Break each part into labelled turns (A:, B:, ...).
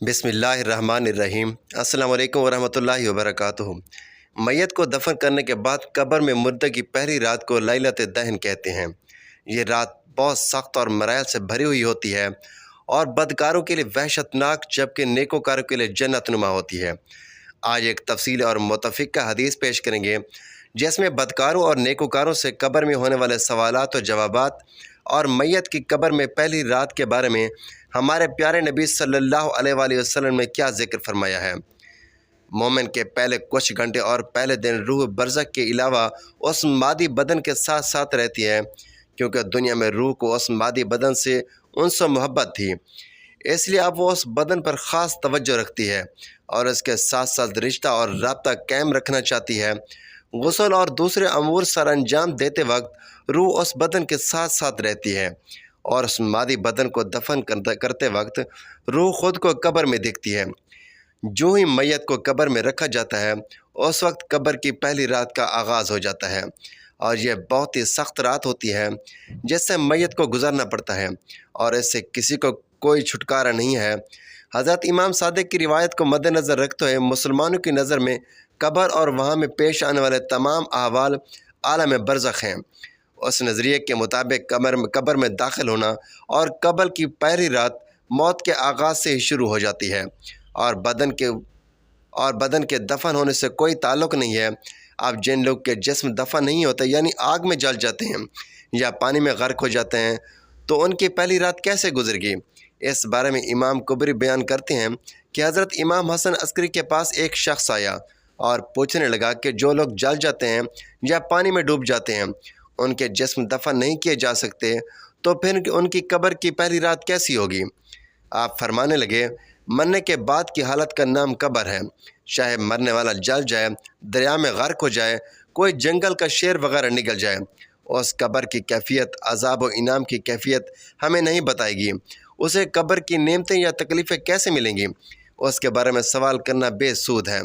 A: बिस्मिल्लाहिर्रहमानिर्रहीम। अस्सलाम वालेकुम वरहमतुल्लाहि वबरकातुहू। मैयत को दफन करने के बाद कब्र में मुर्दे की पहली रात को लैलत दहन कहते हैं। ये रात बहुत सख्त और मराइल से भरी हुई होती है और बदकारों के लिए वहशतनाक, जबकि नेकोकारों के लिए जन्नतनुमा होती है। आज एक तफसील और मुतफ़िक़ा हदीस पेश करेंगे जिसमें बदकारों और नेकोकारों से कब्र में होने वाले सवालात और जवाबात और मैयत की कब्र में पहली रात के बारे में हमारे प्यारे नबी सल्लल्लाहु अलैहि वसल्लम ने क्या ज़िक्र फरमाया है। मोमिन के पहले कुछ घंटे और पहले दिन रूह बरज़ख के अलावा उस मादी बदन के साथ साथ रहती है, क्योंकि दुनिया में रूह को उस मादी बदन से उनसे मोहब्बत थी, इसलिए अब वो उस बदन पर ख़ास तवज्जो रखती है और इसके साथ साथ रिश्ता और रब्ता कायम रखना चाहती है। गुस्ल और दूसरे अमूर सर अंजाम देते वक्त रूह उस बदन के साथ साथ रहती है और उस मादी बदन को दफन करते वक्त रूह खुद को कब्र में दिखती है। जो ही मैयत को कब्र में रखा जाता है उस वक्त कब्र की पहली रात का आगाज़ हो जाता है और यह बहुत ही सख्त रात होती है जिससे मैयत को गुजरना पड़ता है और इससे किसी को कोई छुटकारा नहीं है। हज़रत इमाम सादिक की रिवायत को मद्देनज़र रखते हुए मुसलमानों की नज़र में कब्र और वहाँ में पेश आने वाले तमाम अहवाल आलम बरज़ख हैं। उस नज़रिए के मुताबिक कब्र में दाखिल होना और कब्र की पहली रात मौत के आगाज़ से ही शुरू हो जाती है और बदन के दफन होने से कोई ताल्लुक़ नहीं है। अब जिन लोग के जिस्म दफन नहीं होते, यानी आग में जल जाते हैं या पानी में गर्क हो जाते हैं, तो उनकी पहली रात कैसे गुजरेगी। इस बारे में इमाम कुबरी बयान करते हैं कि हज़रत इमाम हसन अस्करी के पास एक शख्स आया और पूछने लगा कि जो लोग जल जाते हैं या पानी में डूब जाते हैं, उनके जिस्म दफन नहीं किए जा सकते, तो फिर उनकी कब्र की पहली रात कैसी होगी। आप फरमाने लगे, मरने के बाद की हालत का नाम कब्र है। चाहे मरने वाला जल जाए, दरिया में गर्क हो जाए, कोई जंगल का शेर वगैरह निकल जाए, उस कब्र की कैफियत, अज़ाब व इनाम की कैफियत हमें नहीं बताएगी। उसे कब्र की नेमतें या तकलीफ़ें कैसे मिलेंगी, उसके बारे में सवाल करना बेसूद है।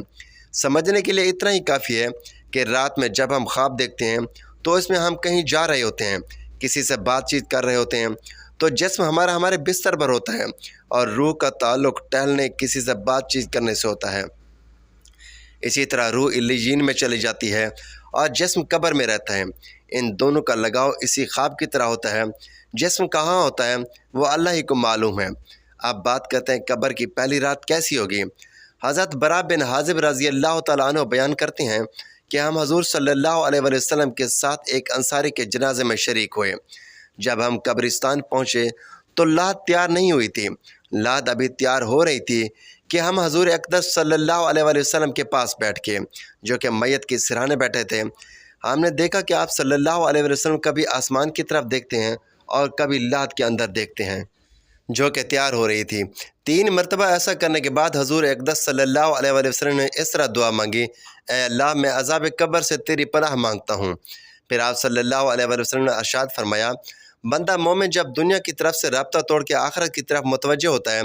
A: समझने के लिए इतना ही काफ़ी है कि रात में जब हम ख्वाब देखते हैं तो इसमें हम कहीं जा रहे होते हैं, किसी से बातचीत कर रहे होते हैं, तो जिस्म हमारा हमारे बिस्तर पर होता है और रूह का ताल्लुक़ टहलने, किसी से बातचीत करने से होता है। इसी तरह रूह इल्लियीन में चली जाती है और जिस्म कब्र में रहता है। इन दोनों का लगाव इसी ख्वाब की तरह होता है। जिस्म कहाँ होता है वो अल्लाह ही को मालूम है। अब बात करते हैं कब्र की पहली रात कैसी होगी। हज़रत बरा बिन हाज़िब रज़ी अल्लाह तआला अन्हु बयान करते हैं कि हम हज़ूर सल्लल्लाहु अलैहि वसल्लम के साथ एक अंसारी के जनाजे में शरीक हुए। जब हम कब्रिस्तान पहुँचे तो लाद तैयार नहीं हुई थी। लाद अभी तैयार हो रही थी कि हम हज़ूर अक़दस सल्लल्लाहु अलैहि वसल्लम के पास बैठ के, जो कि मैयत की सिरहाने बैठे थे, हमने देखा कि आप सल्लल्लाहु अलैहि वसल्लम कभी आसमान की तरफ देखते हैं और कभी लाद के अंदर देखते हैं, जो कि तैयार हो रही थी। 3 मरतबा ऐसा करने के बाद हज़ूर अक़दस सल्लल्लाहु अलैहि वसल्लम ने इस तरह दुआ मांगी, ऐ अल्लाह, मैं अज़ाब कब्र से तेरी पनाह मांगता हूँ। फिर आप सल्लल्लाहु अलैहि वसल्लम ने इरशाद फरमाया, बंदा मोमिन जब दुनिया की तरफ से राब्ता तोड़ के आखिरत की तरफ मुतवज्जह होता है,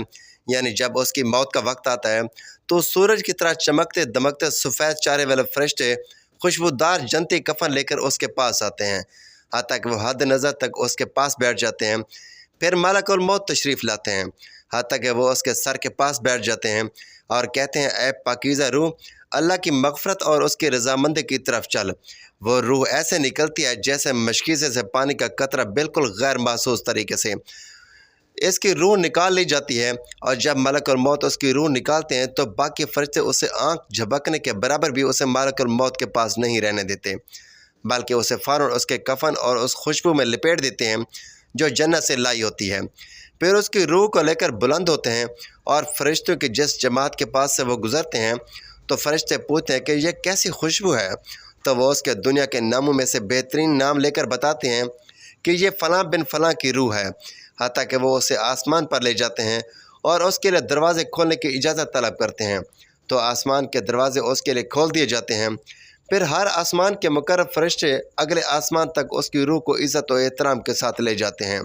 A: यानी जब उसकी मौत का वक्त आता है, तो सूरज की तरह चमकते दमकते सफ़ेद चारे वाले फरिश्ते खुशबूदार जनती कफन लेकर उसके पास आते हैं, हत्ता कि वो हद नज़र तक उसके पास बैठ जाते हैं। फिर मलकुल मौत तशरीफ़ लाते हैं, हत्ता कि वो उसके सर के पास बैठ जाते हैं और कहते हैं, ऐ पाकीज़ा रूह, अल्लाह की मग़फ़रत और उसकी रज़ामंदी की तरफ चल। वो रूह ऐसे निकलती है जैसे मशकीज़े से पानी का कतरा बिल्कुल गैर महसूस तरीके से इसकी रूह निकाल ली जाती है। और जब मलकुल मौत उसकी रूह निकालते हैं तो बाकी फरिश्ते उसे आँख झपकने के बराबर भी उसे मलकुल मौत के पास नहीं रहने देते, बल्कि उसे फ़ौरन उसके कफन और उस खुशबू में लपेट देते हैं जो जन्नत से लाई होती है। फिर उसकी रूह को लेकर बुलंद होते हैं और फरिश्तों की जिस जमात के पास से वो गुज़रते हैं, तो फरिश्ते पूछते हैं कि यह कैसी खुशबू है, तो वो उसके दुनिया के नामों में से बेहतरीन नाम लेकर बताते हैं कि ये फ़लाँ बिन फ़लाँ की रूह है, हत्ता कि वो उसे आसमान पर ले जाते हैं और उसके लिए दरवाज़े खोलने की इजाज़त तलब करते हैं, तो आसमान के दरवाज़े उसके लिए खोल दिए जाते हैं। फिर हर आसमान के मुकर्रब फरिश्ते अगले आसमान तक उसकी रूह को इज़्ज़त और एहतराम के साथ ले जाते हैं,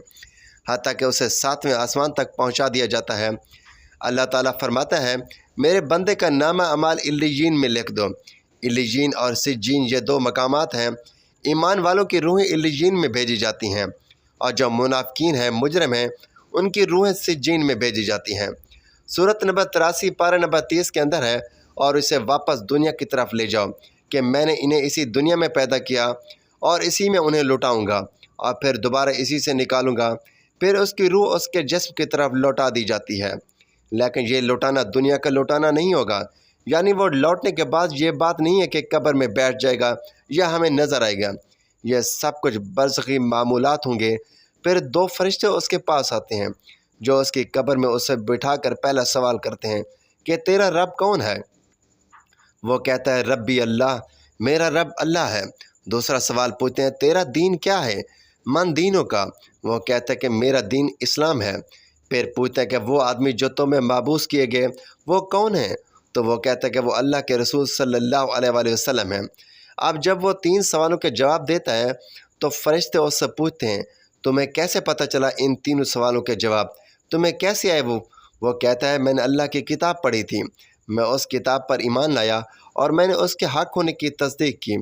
A: हत्ता कि उसे 7वें आसमान तक पहुँचा दिया जाता है। अल्लाह ताला फरमाता है, मेरे बंदे का नामा अमाल इल्लियीन में लिख दो। इल्लियीन और सिज्जीन ये 2 मकामात हैं। ईमान वालों की रूहें इल्लियीन में भेजी जाती हैं और जो मुनाफिकीन हैं, मुजरिम हैं, उनकी रूहें सिज्जीन में भेजी जाती हैं। सूरत नंबर 83 पारा नंबर 30 के अंदर है, और इसे वापस दुनिया की तरफ ले जाओ कि मैंने इन्हें इसी दुनिया में पैदा किया और इसी में उन्हें लौटाऊंगा और फिर दोबारा इसी से निकालूंगा। फिर उसकी रूह उसके जिस्म की तरफ लौटा दी जाती है, लेकिन ये लौटाना दुनिया का लौटाना नहीं होगा। यानी वो लौटने के बाद ये बात नहीं है कि कब्र में बैठ जाएगा या हमें नज़र आएगा। यह सब कुछ बरज़खी मामूलात होंगे। फिर दो फरिश्ते उसके पास आते हैं जो उसकी कब्र में उसे बिठा कर पहला सवाल करते हैं कि तेरा रब कौन है। वो कहता है रब्बी अल्लाह, मेरा रब अल्लाह है। दूसरा सवाल पूछते हैं तेरा दीन क्या है, मन दीनों का। वो कहता है कि मेरा दीन इस्लाम है। फिर पूछते हैं कि वो आदमी जो तुम्हें माबूस किए गए वो कौन है। तो वो कहता है कि वो अल्लाह के रसूल सल्लल्लाहु अलैहि वसल्लम है। अब जब वो तीन सवालों के जवाब देता है तो फरिश्ते उससे पूछते हैं तुम्हें कैसे पता चला इन तीनों सवालों के जवाब, तुम्हें कैसे आए वो कहता है मैंने अल्लाह की किताब पढ़ी थी, मैं उस किताब पर ईमान लाया और मैंने उसके हक़ होने की तस्दीक की।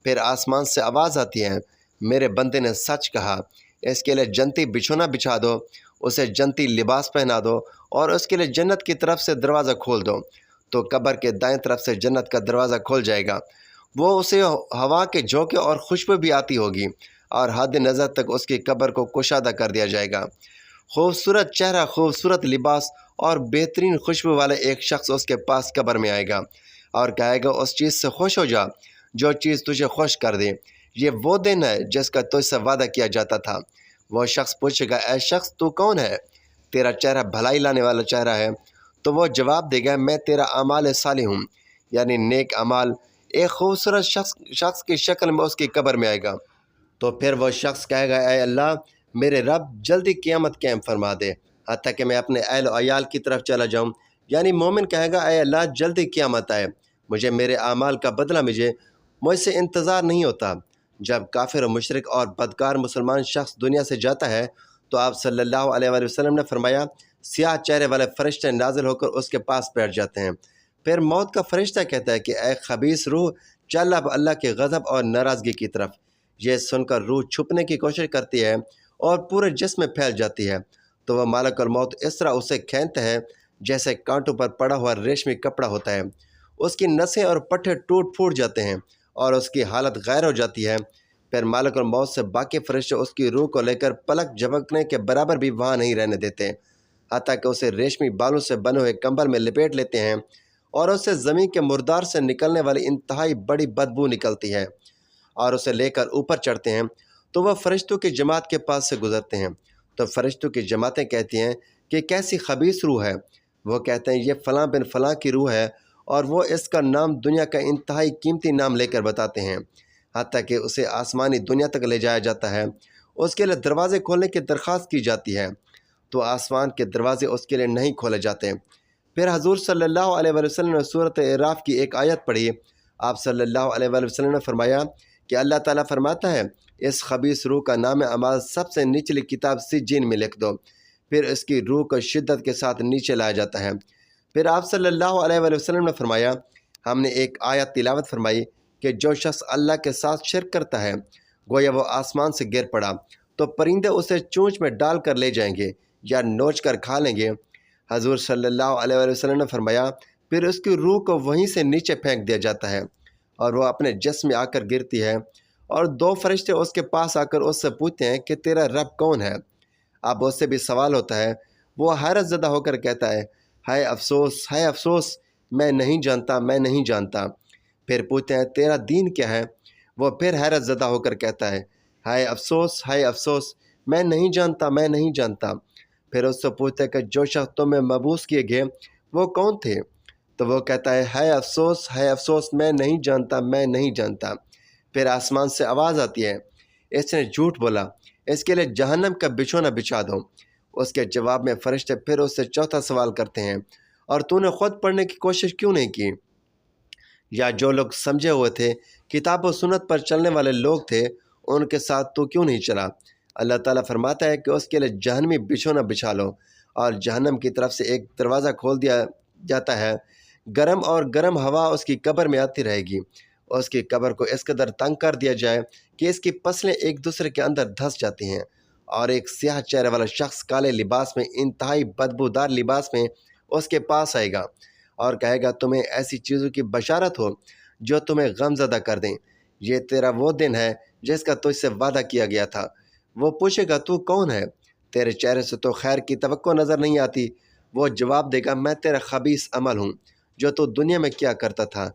A: फिर आसमान से आवाज़ आती है मेरे बंदे ने सच कहा, इसके लिए जन्नती बिछोना बिछा दो, उसे जन्नती लिबास पहना दो और उसके लिए जन्नत की तरफ से दरवाज़ा खोल दो। तो कब्र के दाएं तरफ से जन्नत का दरवाज़ा खोल जाएगा। वो उसे हवा के झोंके और खुशबू भी आती होगी और हद नज़र तक उसकी कब्र को कुशादा कर दिया जाएगा। खूबसूरत चेहरा, खूबसूरत लिबास और बेहतरीन खुशबू वाले एक शख्स उसके पास कब्र में आएगा और कहेगा उस चीज़ से खुश हो जा जो चीज़ तुझे खुश कर दे, ये वो दिन है जिसका तुझसे वादा किया जाता था। वो शख्स पूछेगा ऐ शख्स तू कौन है, तेरा चेहरा भलाई लाने वाला चेहरा है। तो वो जवाब देगा मैं तेरा अमाल सालिह हूँ, यानी नेक अमाल। एक खूबसूरत शख्स की शक्ल में उसकी कब्र में आएगा। तो फिर वो शख्स कहेगा ऐ अल्लाह, मेरे रब जल्दी क़यामत कायम फरमा दे, हत्ता कि मैं अपने अहल अयाल की तरफ चला जाऊँ। यानी मोमिन कहेगा ऐ अल्लाह जल्दी क़यामत आए, मुझे मेरे अमाल का बदला मिले, मुझसे इंतज़ार नहीं होता। जब काफिर और मुशरिक और बदकार मुसलमान शख्स दुनिया से जाता है तो आप सल्लल्लाहु अलैहि वसल्लम ने फरमाया सियाह चेहरे वाले फरिश्ते नाजिल होकर उसके पास बैठ जाते हैं। फिर मौत का फरिश्ता कहता है कि ऐ खबीस रूह, चल अब अल्लाह के गज़ब और नाराज़गी की तरफ। यह सुनकर रूह छुपने की कोशिश करती है और पूरे जिस्म में फैल जाती है। तो वह मालिकुल मौत इस तरह उसे खींचता है जैसे कांटों पर पड़ा हुआ रेशमी कपड़ा होता है। उसकी नसें और पट्टे टूट फूट जाते हैं और उसकी हालत गैर हो जाती है। फिर मालिकुल मौत से बाकी फरिश्ते उसकी रूह को लेकर पलक झपकने के बराबर भी वहाँ नहीं रहने देते, हत्ता कि उसे रेशमी बालों से बने हुए कंबल में लपेट लेते हैं और उससे ज़मीन के मुर्दार से निकलने वाली इंतहाई बड़ी बदबू निकलती है और उसे लेकर ऊपर चढ़ते हैं। तो वह फरिश्तों की जमात के पास से गुजरते हैं। तो फरिश्तों की जमातें कहती हैं कि कैसी खबीस रूह है। वो कहते हैं ये फ़लाँ बिन फ़लाँ की रूह है और वो इसका नाम दुनिया का इंतहाई कीमती नाम लेकर बताते हैं, हत्ता कि उसे आसमानी दुनिया तक ले जाया जाता है। उसके लिए दरवाज़े खोलने की दरख्वास्त की जाती है तो आसमान के दरवाज़े उसके लिए नहीं खोले जाते। फिर हजूर सल्लल्लाहु अलैहि वसल्लम ने सूरत इराफ की एक आयत पढ़ी। आप सल्लल्लाहु अलैहि वसल्लम ने फरमाया कि अल्लाह ताला फरमाता है इस खबीस रूह का नाम अमाल सबसे निचली किताब सिज्जीन में लिख दो। फिर इसकी रूह को शिद्दत के साथ नीचे लाया जाता है। फिर आप सल्लल्लाहु अलैहि वसल्लम ने फरमाया हमने एक आयत तिलावत फरमाई कि जो शख्स अल्लाह के साथ शिरक करता है गोया वो आसमान से गिर पड़ा तो परिंदे उसे चोंच में डाल कर ले जाएंगे या नोच कर खा लेंगे। हजूर सल्लल्लाहु अलैहि वसल्लम ने फरमाया फिर उसकी रूह को वहीं से नीचे फेंक दिया जाता है और वह अपने जिस्म में आकर गिरती है और दो फरिश्ते उसके पास आकर उससे पूछते हैं कि तेरा रब कौन है। अब उससे भी सवाल होता है। वो हैरत ज़दा होकर कहता है हाय अफसोस, हाय अफसोस, मैं नहीं जानता, मैं नहीं जानता। फिर पूछते हैं तेरा दीन क्या है। वो फिर हैरत ज़दा होकर कहता है हाय अफसोस, हाय अफसोस, मैं नहीं जानता, मैं नहीं जानता। फिर उससे पूछते हैं कि जो शख्स तुम्हें मबूस किए गए वो कौन थे। तो वो कहता है हाय अफसोस, हाय अफसोस, मैं नहीं जानता, मैं नहीं जानता। फिर आसमान से आवाज़ आती है इसने झूठ बोला, इसके लिए जहन्नम का बिछोना बिछा दो। उसके जवाब में फरिश्ते फिर उससे चौथा सवाल करते हैं और तूने खुद पढ़ने की कोशिश क्यों नहीं की, या जो लोग समझे हुए थे किताब व सुन्नत पर चलने वाले लोग थे उनके साथ तू क्यों नहीं चला। अल्लाह ताला फरमाता है कि उसके लिए जहन्नमी बिछोना बिछा लो और जहन्नम की तरफ से एक दरवाज़ा खोल दिया जाता है। गर्म और गर्म हवा उसकी कब्र में आती रहेगी। उसकी कब्र को इस कदर तंग कर दिया जाए कि इसकी पसलें एक दूसरे के अंदर धंस जाती हैं और एक स्याह चेहरे वाला शख्स काले लिबास में, इंतहाई बदबूदार लिबास में اس کے پاس آئے گا اور کہے گا تمہیں ایسی چیزوں کی بشارت ہو جو تمہیں غم زدہ کر دیں، یہ تیرا وہ دن ہے جس کا تجھ سے وعدہ کیا گیا تھا۔ وہ پوچھے گا تو کون ہے؟ تیرے چہرے سے تو خیر کی توقع نظر نہیں آتی۔ وہ جواب دے گا میں تیرا خبیث عمل ہوں جو تو دنیا میں کیا کرتا تھا۔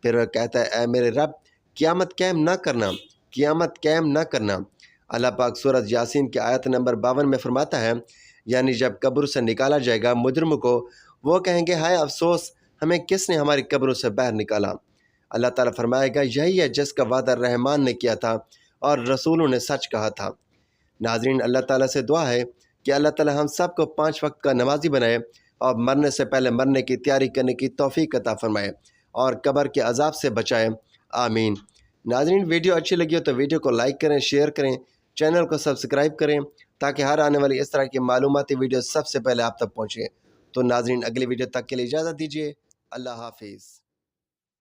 A: پھر وہ کہتا ہے اے میرے رب قیامت قائم نہ کرنا، قیامت قائم نہ کرنا۔ اللہ پاک سورۃ یاسین کی آیت نمبر 52 میں فرماتا ہے یعنی جب قبر سے نکالا جائے گا مجرموں کو، وہ کہیں گے ہائے افسوس ہمیں کس نے ہماری قبروں سے باہر نکالا۔ اللہ تعالیٰ فرمائے گا یہی ہے جس کا وعدہ رحمان نے کیا تھا اور رسولوں نے سچ کہا تھا۔ ناظرین، اللہ تعالیٰ سے دعا ہے کہ اللہ تعالیٰ ہم سب کو 5 وقت کا نمازی بنائے اور مرنے سے پہلے مرنے کی تیاری کرنے کی توفیق عطا فرمائے اور قبر کے عذاب سے بچائے، آمین۔ ناظرین، ویڈیو اچھی لگی ہو تو ویڈیو کو لائک کریں، شیئر کریں، چینل کو سبسکرائب کریں تاکہ ہر آنے والی اس طرح کی معلوماتی ویڈیو سب سے پہلے آپ تک پہنچے۔ تو ناظرین، اگلی ویڈیو تک کے لیے اجازت دیجیے، اللہ حافظ۔